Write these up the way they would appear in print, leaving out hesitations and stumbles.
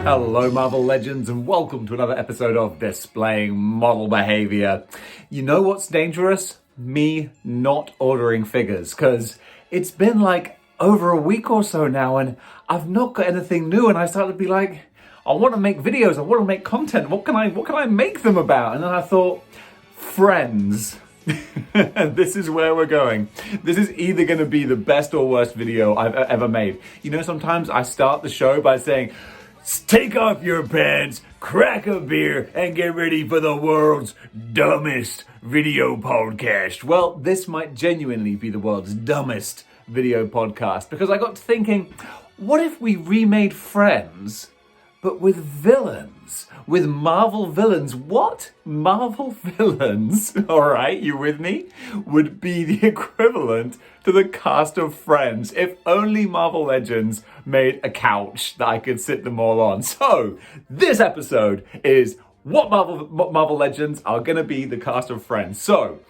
Hello Marvel Legends and welcome to another episode of Displaying Model Behavior. You know what's dangerous? Me not ordering figures, because it's been like over a week or so now and I've not got anything new, and I started to be like, I want to make videos, I want to make content, what can I make them about? And then I thought, friends. This is where we're going. This is either going to be the best or worst video I've ever made. You know, sometimes I start the show by saying, take off your pants, crack a beer, and get ready for the world's dumbest video podcast. Well, this might genuinely be the world's dumbest video podcast, because I got to thinking, what if we remade Friends, but with villains? With Marvel villains. What? Marvel villains, alright, you with me? Would be the equivalent to the cast of Friends if only Marvel Legends made a couch that I could sit them all on. So, this episode is what Marvel Legends are going to be the cast of Friends. So,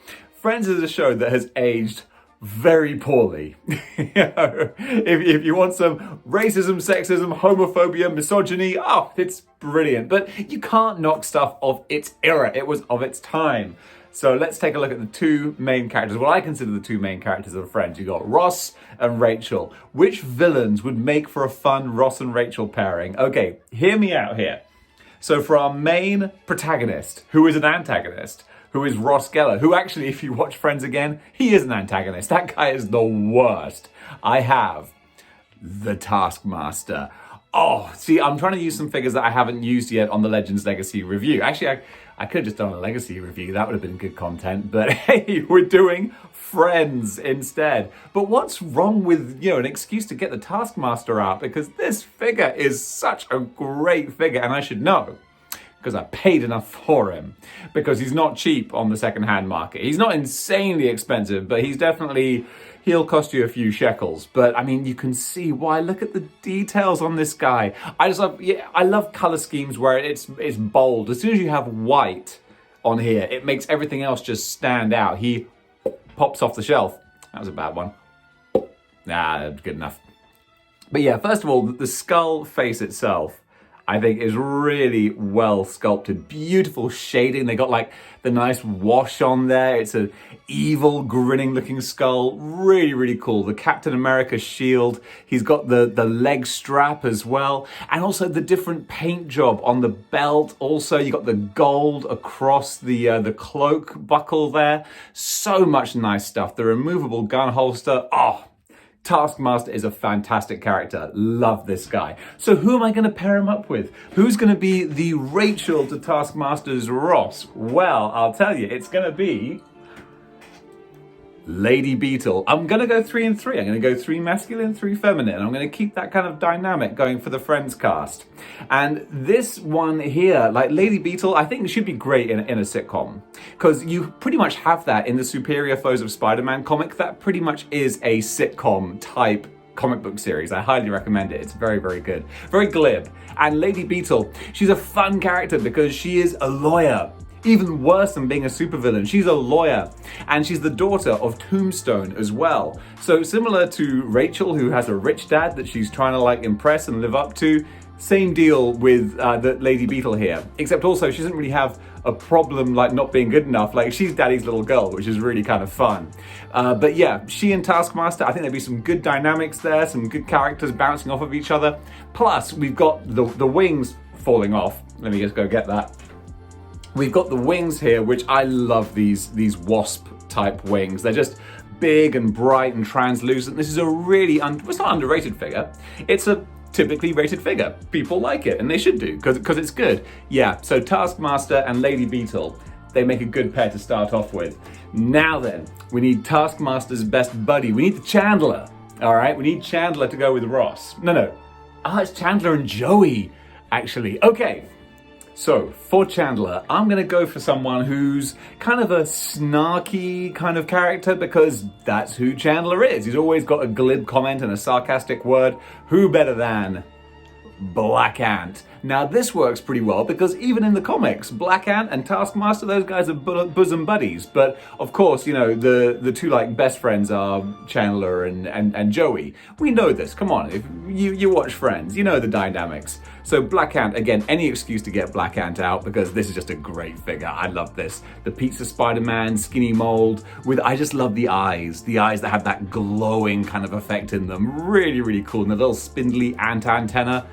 Friends is a show that has aged very poorly. If you want some racism, sexism, homophobia, misogyny, oh, it's brilliant. But you can't knock stuff of its era. It was of its time. So let's take a look at the two main characters. Well, I consider the two main characters of Friends. You got Ross and Rachel. Which villains would make for a fun Ross and Rachel pairing? Okay, hear me out here. So for our main protagonist, who is an antagonist, who is Ross Geller, who actually, if you watch Friends again, he is an antagonist. That guy is the worst. I have the Taskmaster. Oh, see, I'm trying to use some figures that I haven't used yet on the Legends Legacy review. Actually, I could have just done a Legacy review. That would have been good content. But hey, we're doing Friends instead. But what's wrong with, an excuse to get the Taskmaster out? Because this figure is such a great figure, and I should know, because I paid enough for him, because he's not cheap on the second-hand market. He's not insanely expensive, but he'll cost you a few shekels. But I mean, you can see why. Look at the details on this guy. I love color schemes where it's bold. As soon as you have white on here, it makes everything else just stand out. He pops off the shelf. That was a bad one. Nah, good enough. But yeah, first of all, the skull face itself, I think, is really well sculpted. Beautiful shading. They got like the nice wash on there. It's an evil, grinning looking skull. Really, really cool. The Captain America shield. He's got the leg strap as well. And also the different paint job on the belt. Also, you got the gold across the cloak buckle there. So much nice stuff. The removable gun holster. Oh, Taskmaster is a fantastic character. Love this guy. So who am I going to pair him up with? Who's going to be the Rachel to Taskmaster's Ross? Well, I'll tell you, it's going to be Lady Beetle. I'm going to go 3 and 3. I'm going to go 3 masculine, 3 feminine. I'm going to keep that kind of dynamic going for the Friends cast. And this one here, like Lady Beetle, I think should be great in a sitcom, because you pretty much have that in the Superior Foes of Spider-Man comic. That pretty much is a sitcom type comic book series. I highly recommend it. It's very, very good. Very glib. And Lady Beetle, she's a fun character because she is a lawyer. Even worse than being a supervillain, she's a lawyer, and she's the daughter of Tombstone as well. So similar to Rachel, who has a rich dad that she's trying to impress and live up to, same deal with the Lady Beetle here. Except also she doesn't really have a problem not being good enough. She's daddy's little girl, which is really kind of fun. But yeah, she and Taskmaster, I think there'd be some good dynamics there, some good characters bouncing off of each other. Plus, we've got the wings falling off. Let me just go get that. We've got the wings here, which I love these wasp type wings. They're just big and bright and translucent. This is a really, it's not underrated figure. It's a typically rated figure. People like it, and they should do, because it's good. Yeah, so Taskmaster and Lady Beetle, they make a good pair to start off with. Now then, we need Taskmaster's best buddy. We need the Chandler, all right? We need Chandler to go with Ross. No. It's Chandler and Joey, actually. Okay. So, for Chandler, I'm going to go for someone who's kind of a snarky kind of character, because that's who Chandler is. He's always got a glib comment and a sarcastic word. Who better than Black Ant. Now this works pretty well because even in the comics, Black Ant and Taskmaster, those guys are bosom buddies. But of course, you know, the two like best friends are Chandler and Joey. We know this, come on, if you watch Friends, you know the dynamics. So Black Ant, again, any excuse to get Black Ant out because this is just a great figure. I love this. The Pizza Spider-Man, skinny mold, I just love the eyes that have that glowing kind of effect in them. Really, really cool. And the little spindly ant antenna.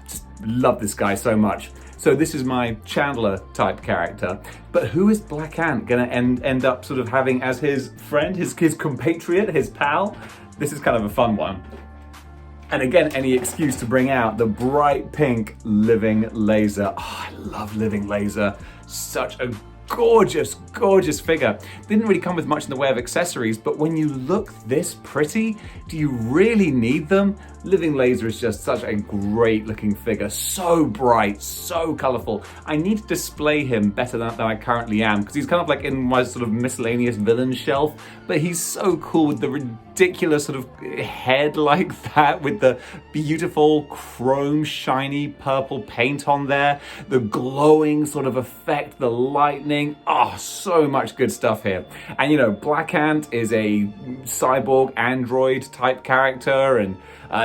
Just love this guy so much. So this is my Chandler type character. But who is Black Ant gonna end up sort of having as his friend, his compatriot, his pal? This is kind of a fun one. And again, any excuse to bring out the bright pink Living Laser. I love Living Laser. Such a gorgeous, gorgeous figure. Didn't really come with much in the way of accessories, but when you look this pretty, do you really need them? Living Laser is just such a great looking figure. So bright, so colorful. I need to display him better than I currently am because he's kind of like in my sort of miscellaneous villain shelf, but he's so cool with the ridiculous sort of head like that with the beautiful chrome shiny purple paint on there, the glowing sort of effect, the lightning. So much good stuff here. And you know, Black Ant is a cyborg android type character, and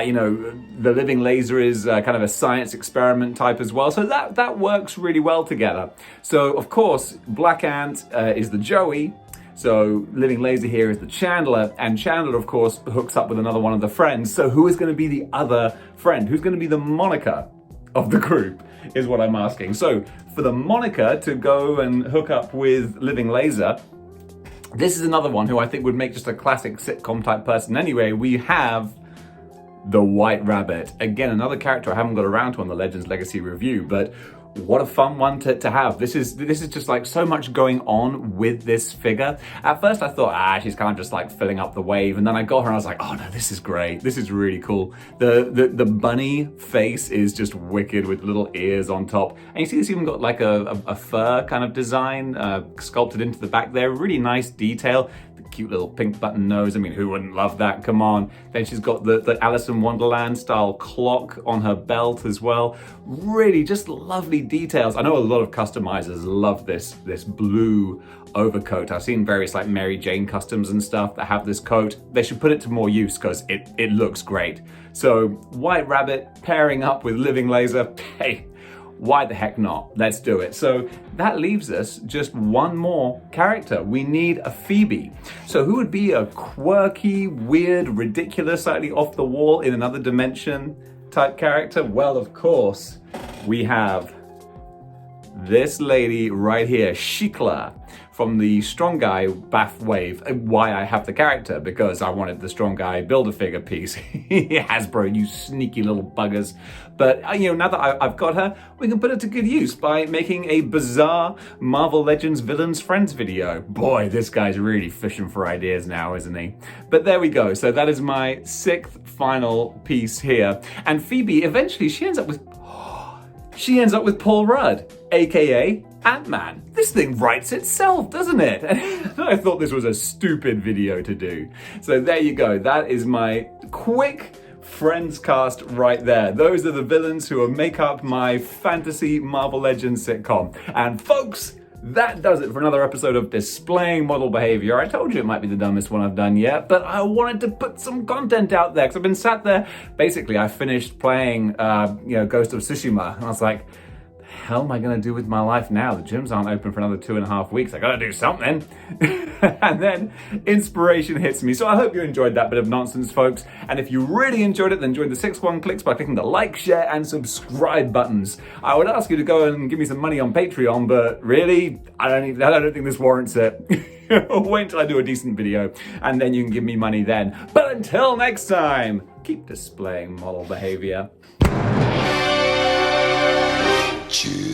you know, the Living Laser is kind of a science experiment type as well. So that works really well together. So of course, Black Ant is the Joey. So Living Laser here is the Chandler, and Chandler, of course, hooks up with another one of the friends. So who is going to be the other friend? Who's going to be the Monica of the group is what I'm asking. So for the Monica to go and hook up with Living Laser, this is another one who I think would make just a classic sitcom type person anyway. We have the White Rabbit. Again, another character I haven't got around to on the Legends Legacy review, but what a fun one to have. This is just like so much going on with this figure. At first I thought, she's kind of just like filling up the wave, and then I got her and I was like, oh no, this is great. This is really cool. The bunny face is just wicked with little ears on top. And you see this even got like a fur kind of design sculpted into the back there. Really nice detail. The cute little pink button nose. I mean, who wouldn't love that? Come on. Then she's got the Alice in Wonderland style clock on her belt as well. Really just lovely details. I know a lot of customizers love this blue overcoat. I've seen various like Mary Jane customs and stuff that have this coat. They should put it to more use because it looks great. So White Rabbit pairing up with Living Laser, hey, why the heck not? Let's do it. So that leaves us just one more character. We need a Phoebe. So who would be a quirky, weird, ridiculous, slightly off the wall in another dimension type character? Well, of course, we have this lady right here, Shikla, from the Strong Guy Bath Wave. Why I have the character? Because I wanted the Strong Guy Build-A-Figure piece. Hasbro, you sneaky little buggers. But you know, now that I've got her, we can put it to good use by making a bizarre Marvel Legends Villains Friends video. Boy, this guy's really fishing for ideas now, isn't he? But there we go. So that is my 6th final piece here. And Phoebe, eventually, she ends up with Paul Rudd, aka Ant-Man. This thing writes itself, doesn't it? I thought this was a stupid video to do. So there you go. That is my quick Friends cast right there. Those are the villains who will make up my fantasy Marvel Legends sitcom. And folks, that does it for another episode of Displaying Model Behavior. I told you it might be the dumbest one I've done yet, but I wanted to put some content out there because I've been sat there. Basically, I finished playing Ghost of Tsushima, and I was like, the hell am I going to do with my life now? The gyms aren't open for another 2.5 weeks. I got to do something. And then inspiration hits me. So I hope you enjoyed that bit of nonsense, folks. And if you really enjoyed it, then join the 6-1 clicks by clicking the like, share, and subscribe buttons. I would ask you to go and give me some money on Patreon, but really, I don't think this warrants it. Wait until I do a decent video, and then you can give me money then. But until next time, keep displaying model behavior. Choose.